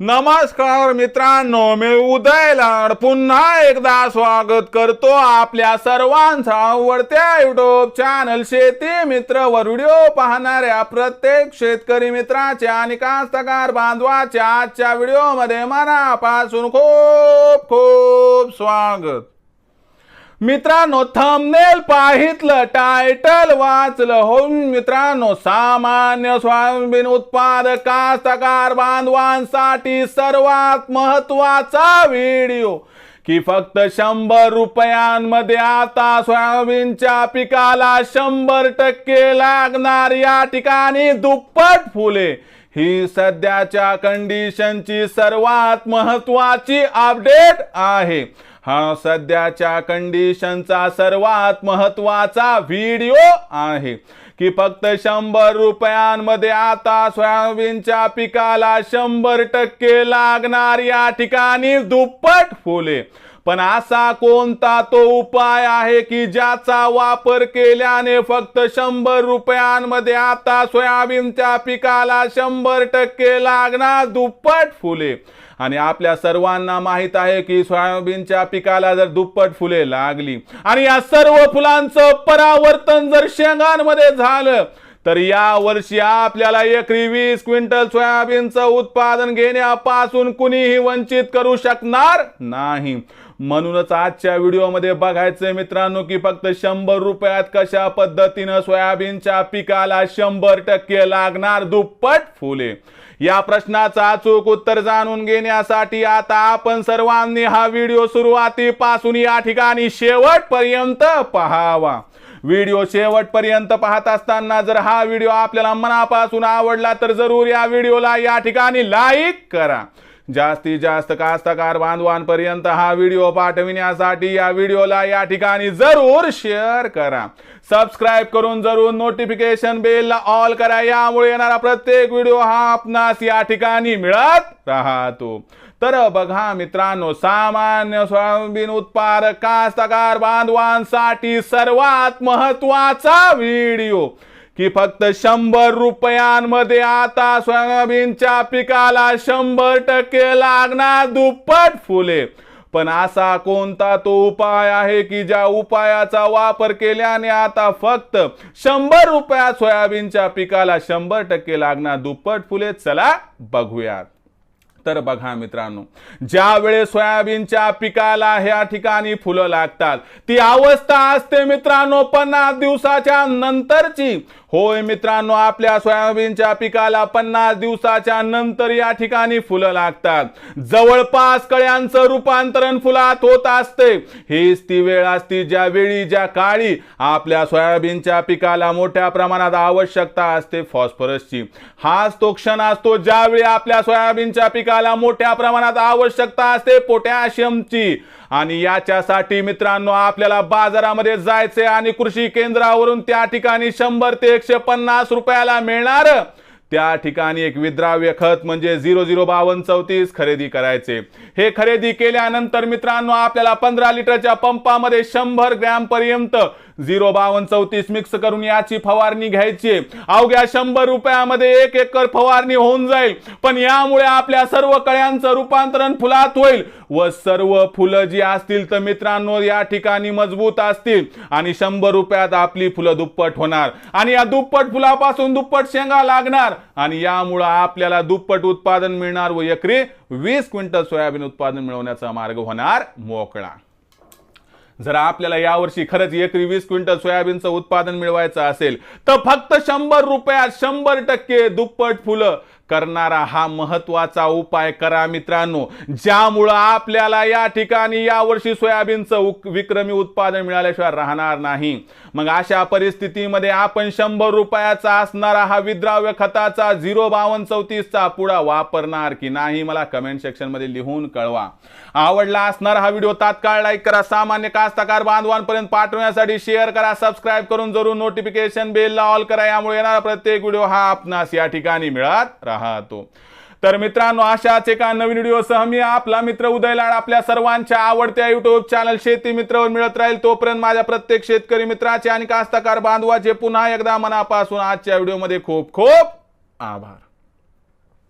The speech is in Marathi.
नमस्कार मित्रांनो, मी उदय लाड पुन्हा एकदा स्वागत करतो आपल्या सर्वांचा आवडत्या युट्यूब चॅनल शेती मित्र वर व्हिडिओ पाहणाऱ्या प्रत्येक शेतकरी मित्राच्या आणि कास्तकार बांधवाच्या आजच्या व्हिडिओमध्ये मनापासून खूप खूप स्वागत। मित्रांनो, थंबनेल पाहितलं, टायटल वाचलं हो मित्रांनो, सामान्य सोयाबीन उत्पादक कास्तकार बांधवांसाठी सर्वात महत्त्वाचा व्हिडिओ की फक्त 100 रुपयांमध्ये आता सोयाबीनच्या पिकाला 100% लागणार, या ठिकाणी दुप्पट फुले ही सध्याच्या कंडिशनची सर्वात महत्त्वाची अपडेट आहे। हा सध्याच्या कंडिशनचा सर्वात महत्त्वाचा व्हिडिओ आहे की फक्त 100 रुपयांमध्ये आता सोयाबीनच्या पिकाला 100% लागणार, या ठिकाणी दुप्पट फुले। पण असा कोणता तो उपाय आहे की ज्याचा वापर केल्याने फक्त 100 रुपयांमध्ये आता सोयाबीनच्या पिकाला 100% लागणार, दुप्पट फुले? आणि आपल्या सर्वांना माहित आहे की सोयाबीनच्या पिकाला जर दुप्पट फुले लागली आणि या सर्व फुलांचं परावर्तन जर शेंगांमध्ये झालं तर या वर्षी आपल्याला एकरी 20 क्विंटल सोयाबीनचं उत्पादन घेण्यापासून कुणीही वंचित करू शकणार नाही। म्हणूनच आजच्या व्हिडिओमध्ये बघायचं मित्रांनो की फक्त 100 रुपयात कशा पद्धतीने सोयाबीनच्या पिकाला 100% लागणार, दुप्पट फुले। या प्रश्नाचं अचूक उत्तर जाणून घेण्यासाठी आता आपण सर्वांनी हा व्हिडिओ सुरुवातीपासून या ठिकाणी शेवटपर्यंत पाहावा। व्हिडिओ शेवटपर्यंत पाहत असताना जर हा व्हिडिओ आपल्याला मनापासून आवडला तर जरूर या व्हिडिओला या ठिकाणी लाईक करा। जास्तीत जास्त कास्तकार बांधवांपर्यंत हा व्हिडिओ पाठविण्यासाठी या व्हिडिओला या ठिकाणी जरूर शेअर करा। सबस्क्राइब करून जरूर नोटिफिकेशन बेलला ऑल करा, यामुळे येणारा प्रत्येक व्हिडिओ हा आपणास या ठिकाणी मिळत राहतो। तर बघा मित्रांनो, सामान्य सोयाबीन उत्पादक कास्तकार बांधवांसाठी सर्वात महत्त्वाचा व्हिडिओ की फक्त 100 रुपयांमध्ये आता सोयाबीनच्या पिकाला 100% लागणार, दुप्पट फुले। पण असा कोणता तो उपाय आहे की ज्या उपायाचा वापर केल्याने आता फक्त 100 रुपयात सोयाबीनच्या पिकाला 100% लागणार, दुप्पट फुले? चला बघूयात। तर बघा मित्रांनो, ज्या वेळेस सोयाबीनच्या पिकाला ह्या ठिकाणी फुलं लागतात ती अवस्था असते मित्रांनो 50 दिवसाच्या नंतरची। होय मित्रांनो, आपल्या सोयाबीनच्या पिकाला 50 दिवसाच्या नंतर या ठिकाणी फुलं लागतात। जवळपास कळ्यांचं रूपांतरण फुलात होत असते। हीच ती वेळ असते ज्या वेळी ज्या काळी आपल्या सोयाबीनच्या पिकाला मोठ्या प्रमाणात आवश्यकता असते फॉस्फरसची। हाच तो क्षण असतो ज्यावेळी आपल्या सोयाबीनच्या पिकाला मोठ्या प्रमाणात आवश्यकता असते पोटॅशियमची। आणि याच्यासाठी मित्रांनो आपल्याला बाजारामध्ये जायचे आणि कृषी केंद्रावरून त्या ठिकाणी 100 ते 150 रुपयाला मिळणार त्या ठिकाणी एक विद्राव्य खत म्हणजे 005234 खरेदी करायचे। हे खरेदी केल्यानंतर मित्रांनो आपल्याला 15 लिटरच्या पंपामध्ये 100 ग्रॅम पर्यंत 005234 मिक्स करून याची फवारणी घ्यायची। अवघ्या 100 रुपयामध्ये 1 एकर फवारणी होऊन जाईल। पण यामुळे आपल्या सर्व कळ्यांचं रूपांतरण फुलात होईल व सर्व फुलं जी असतील तर मित्रांनो या ठिकाणी मजबूत असतील आणि 100 रुपयात आपली फुलं दुप्पट होणार आणि या दुप्पट फुलापासून दुप्पट शेंगा लागणार आणि यामुळे आपल्याला दुप्पट उत्पादन मिळणार व एकरी 20 क्विंटल सोयाबीन उत्पादन मिळवण्याचा मार्ग होणार मोकळा। जर आपल्याला यावर्षी खरंच एकरी 20 क्विंटल सोयाबीनचं उत्पादन मिळवायचं असेल तर फक्त 100 रुपयात 100% दुप्पट फुलं करणारा हा महत्त्वाचा उपाय करा मित्रांनो, ज्यामुळे आपल्याला या ठिकाणी यावर्षी सोयाबीनचं विक्रमी उत्पादन मिळाल्याशिवाय राहणार नाही। मग अशा परिस्थितीमध्ये आपण 100 रुपयाचा असणारा हा विद्राव्य खताचा 005234 चा पुडा वापरणार की नाही मला कमेंट सेक्शन मध्ये लिहून कळवा। आवडला असणारा हा व्हिडिओ तात्काळ लाईक करा, सामान्य कास्तकार बांधवांपर्यंत पाठवण्यासाठी शेअर करा, सबस्क्राइब करून जरूर नोटिफिकेशन बेलला ऑल करा, यामुळे येणारा प्रत्येक व्हिडिओ हा आपणास या ठिकाणी मिळत राहतो। तर मित्रांनो, अशाच एका नवीन व्हिडिओसह मी आपला मित्र उदय लाड आपल्या सर्वांच्या आवडत्या युट्यूब चॅनल शेती मित्रवर मिळत राहील। तोपर्यंत माझ्या प्रत्येक शेतकरी मित्राचे आणि कास्तकार बांधवाचे पुन्हा एकदा मनापासून आजच्या व्हिडिओमध्ये खूप खूप आभार।